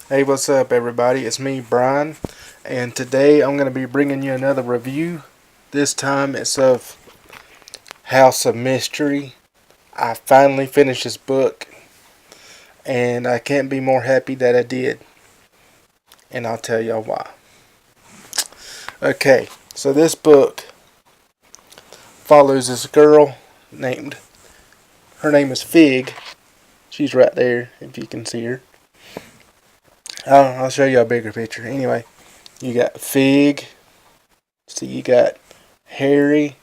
Hey, what's up, everybody? It's me, Brian, and today I'm going to be bringing you another review. This time it's of House of Mystery. I finally finished this book, and I can't be more happy that I did, and I'll tell y'all why. Okay, so this book follows this girl named, her name is Fig. She's right there, if you can see her. I'll show you a bigger picture. Anyway, you got Fig, so you got Harry,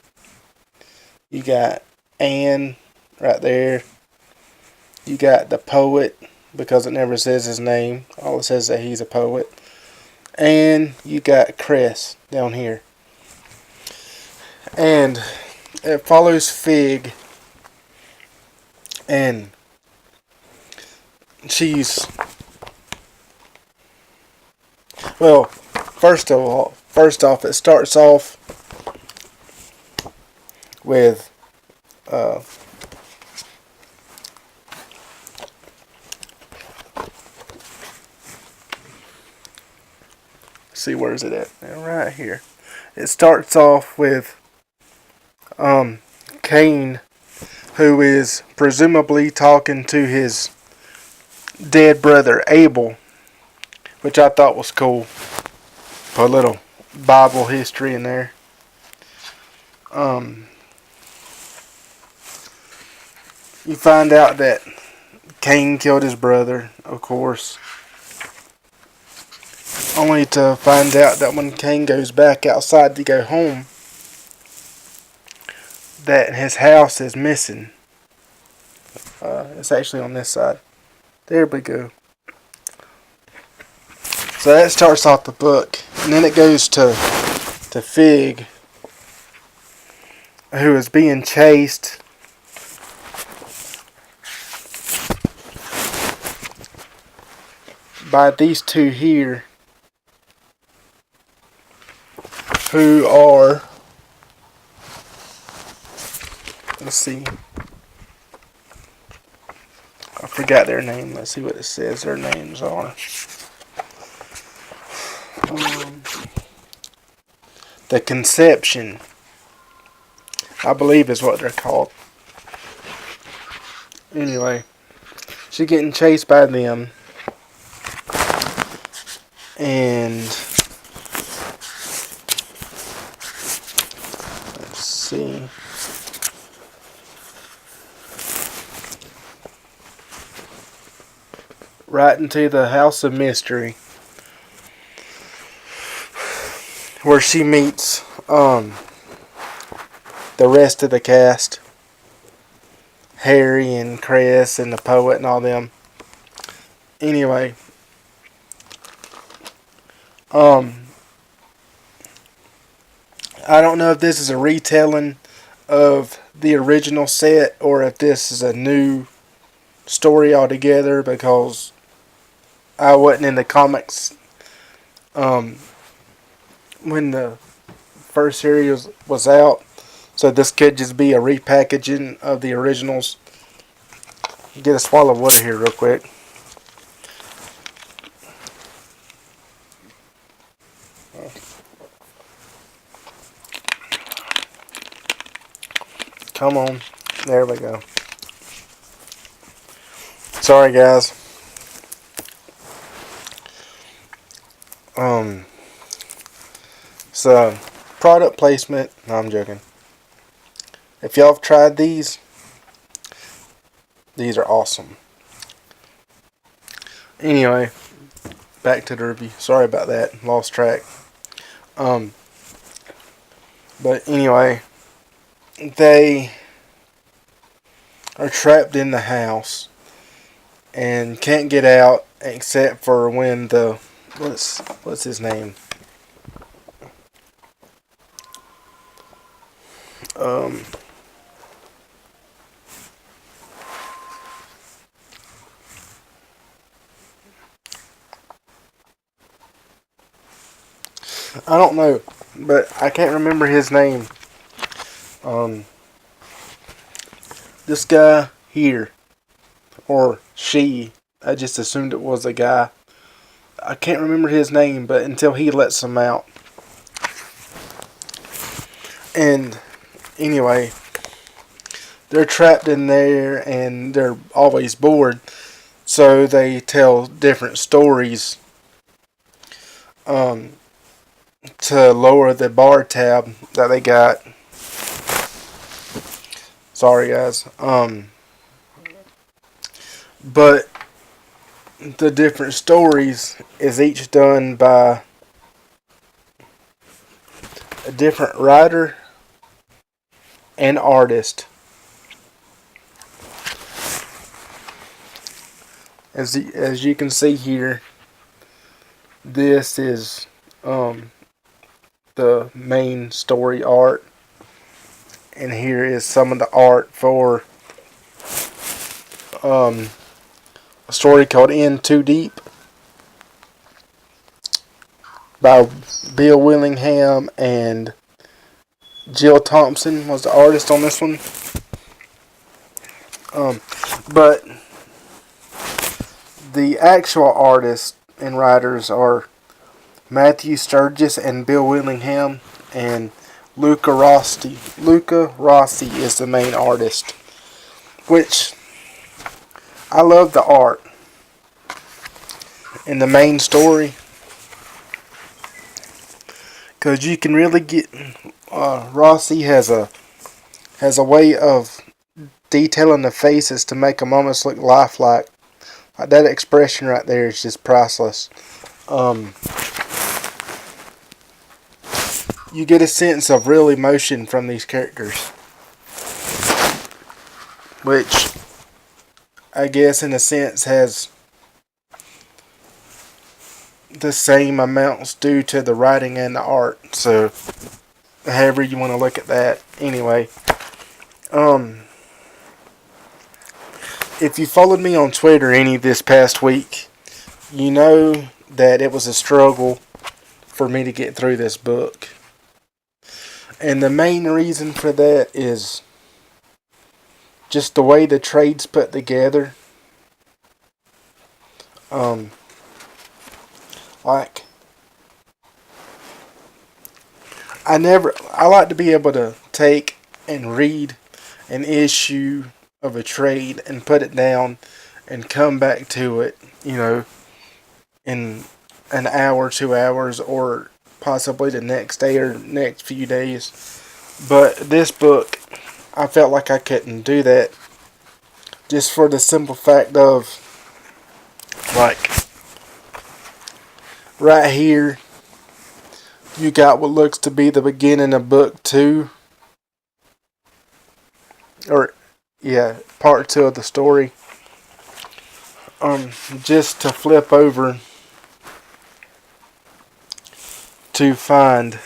you got Anne right there. You got the poet, because it never says his name. All it says is that he's a poet. And you got Cress down here. And it follows Fig. And she's, well, first off, it starts off with uh, see, where's it at? Right here. It starts off with Cain, who is presumably talking to his dead brother Abel, which I thought was cool. Put a little Bible history in there. Um, you find out that Cain killed his brother, of course, only to find out that when Cain goes back outside to go home, that his house is missing. It's actually on this side. There we go. So that starts off the book, and then it goes to Fig, who is being chased by these two here, who are, let's see, I forgot their name. Let's see what it says their names are. The Conception, I believe, is what they're called. Anyway, she's getting chased by them, and let's see. Right into the House of Mystery, where she meets the rest of the cast, Harry and Chris and the poet and all them. Anyway, I don't know if this is a retelling of the original set or if this is a new story altogether, because I wasn't in the comics when the first series was out, so this could just be a repackaging of the originals. Get a swallow of water here real quick. Come on. There we go. Sorry, guys. So, product placement. No, I'm joking. If y'all have tried these are awesome. Anyway, back to the review. Sorry about that. Lost track. But anyway, they are trapped in the house and can't get out except for when the what's his name? I don't know, but I can't remember his name. This guy here, or she, I just assumed it was a guy. I can't remember his name, but until he lets them out. And anyway, they're trapped in there and they're always bored. So they tell different stories um, to lower the bar tab that they got. Sorry, guys. But the different stories is each done by a different writer and artist. As you can see here, this is the main story art, and here is some of the art for a story called In Too Deep by Bill Willingham, and Jill Thompson was the artist on this one. But the actual artists and writers are Matthew Sturgis and Bill Willingham, and Luca Rossi. Luca Rossi is the main artist, which I love the art in the main story because you can really get. Rossi has a way of detailing the faces to make them almost look lifelike. That expression right there is just priceless. You get a sense of real emotion from these characters, which I guess in a sense has the same amounts due to the writing and the art. So however you want to look at that. Anyway, if you followed me on Twitter any this past week, you know that it was a struggle for me to get through this book. And the main reason for that is just the way the trade's put together. Like, I like to be able to take and read an issue of a trade and put it down and come back to it, in an hour, 2 hours, or possibly the next day or next few days. But this book, I felt like I couldn't do that just for the simple fact of, like, right here, you got what looks to be the beginning of book 2. Or, yeah, part 2 of the story. Just to flip over to find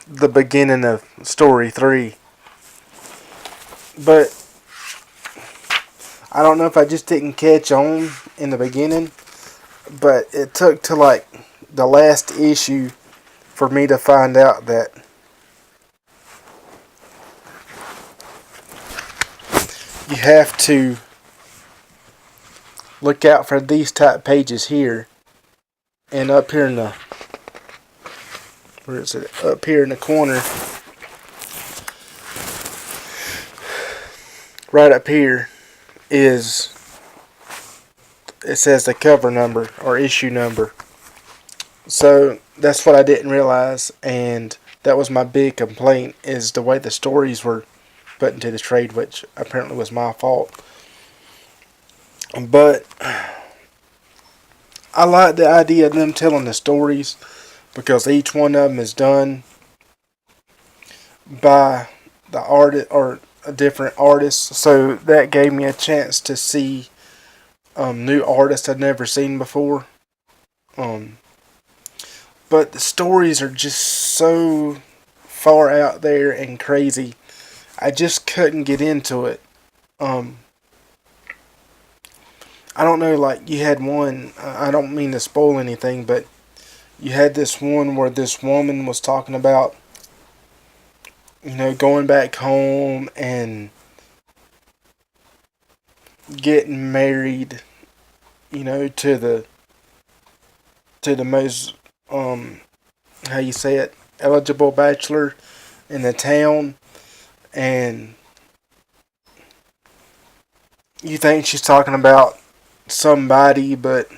the beginning of story 3. But I don't know if I just didn't catch on in the beginning, but it took to like the last issue for me to find out that you have to look out for these type pages here, and up here in the, where is it? Up here in the corner, right up here, is, it says the cover number or issue number. So that's what I didn't realize, and that was my big complaint, is the way the stories were put into the trade, which apparently was my fault. But I like the idea of them telling the stories because each one of them is done by the artist or a different artist. So that gave me a chance to see new artists I'd never seen before. But the stories are just so far out there and crazy. I just couldn't get into it. I don't know, like, you had one, I don't mean to spoil anything, but you had this one where this woman was talking about, going back home and getting married to the most how you say it, eligible bachelor in the town, and you think she's talking about somebody, but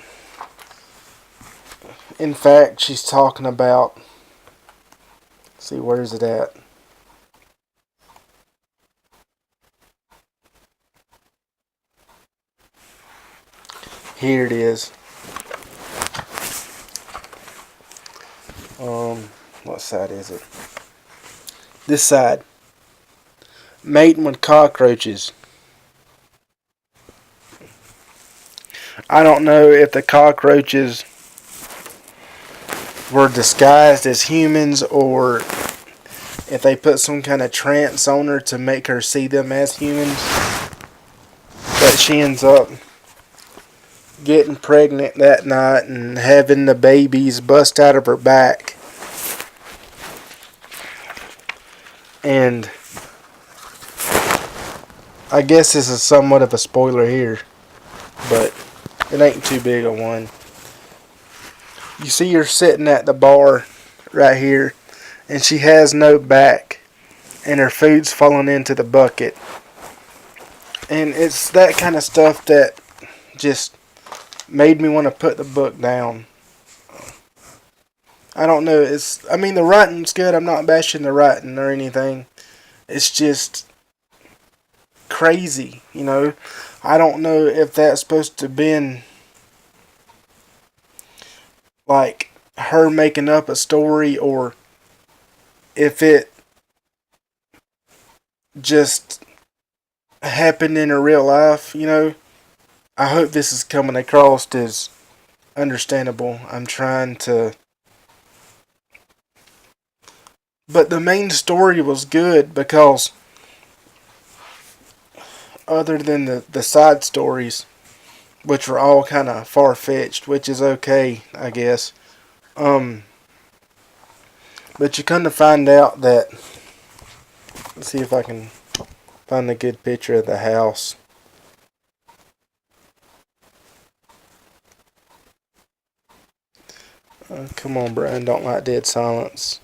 in fact she's talking about, let's see, where is it at? Here it is. What side is it? This side. Mating with cockroaches. I don't know if the cockroaches were disguised as humans or if they put some kind of trance on her to make her see them as humans. But she ends up getting pregnant that night and having the babies bust out of her back. And I guess this is somewhat of a spoiler here, but it ain't too big a one. You see her sitting at the bar right here, and she has no back, and her food's falling into the bucket. And it's that kind of stuff that just made me want to put the book down. I don't know. The writing's good. I'm not bashing the writing or anything. It's just crazy, I don't know if that's supposed to been like her making up a story or if it just happened in her real life, I hope this is coming across as understandable. I'm trying to. But the main story was good because other than the side stories, which were all kind of far-fetched, which is okay, I guess. But you come to find out that, let's see if I can find a good picture of the house. Come on, Brian, don't like dead silence.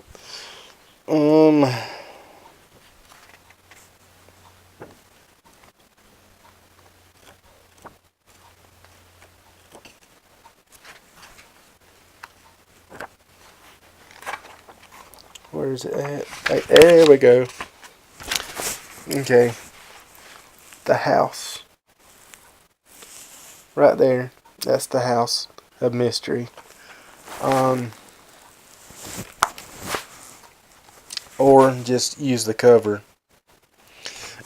Where is it at? Right, there we go. Okay. The house. Right there. That's the house of mystery. Or just use the cover.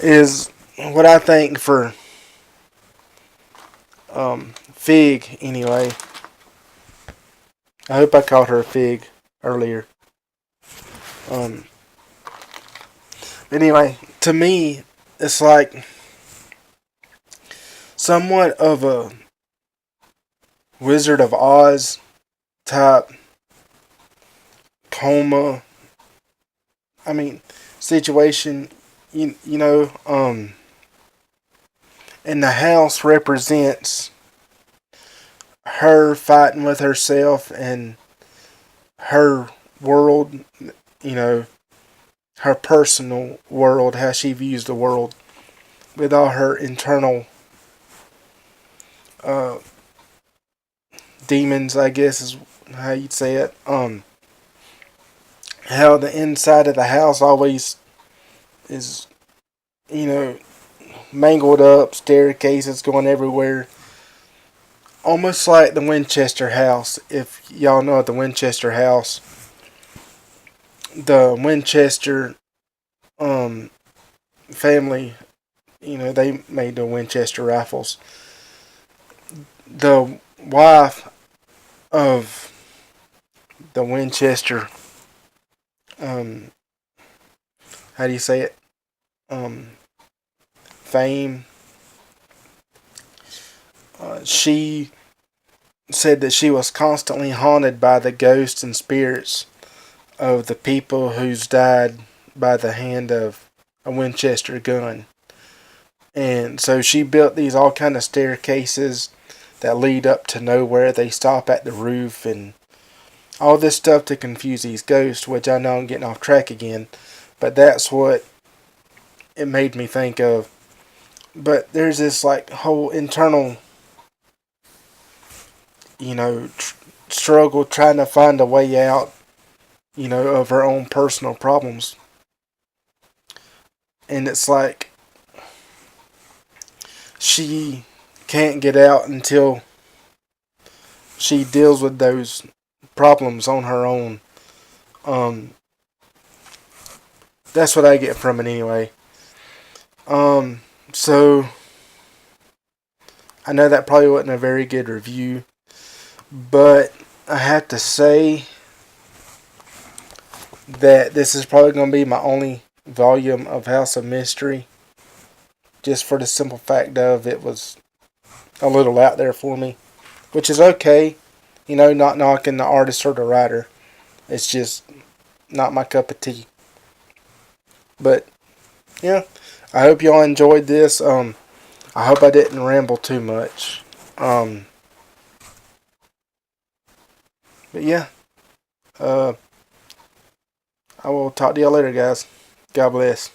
Is what I think for Fig, anyway. I hope I called her Fig earlier. Anyway, to me, it's like somewhat of a Wizard of Oz type coma. Situation. And the house represents her fighting with herself and her world, her personal world, how she views the world with all her internal demons, I guess is how you'd say it. How the inside of the house always is, mangled up, staircases going everywhere. Almost like the Winchester house. If y'all know the Winchester house, the Winchester family, they made the Winchester rifles. The wife of the Winchester, how do you say it? Fame. She said that she was constantly haunted by the ghosts and spirits of the people who's died by the hand of a Winchester gun. And so she built these all kind of staircases that lead up to nowhere. They stop at the roof and all this stuff to confuse these ghosts, which I know I'm getting off track again, but that's what it made me think of. But there's this like whole internal, struggle trying to find a way out, of her own personal problems. And it's like she can't get out until she deals with those problems on her own. Um, that's what I get from it anyway. So I know that probably wasn't a very good review, but I have to say that this is probably going to be my only volume of House of Mystery, just for the simple fact of it was a little out there for me, which is okay. Not knocking the artist or the writer. It's just not my cup of tea. But yeah, I hope y'all enjoyed this. I hope I didn't ramble too much. But yeah, I will talk to y'all later, guys. God bless.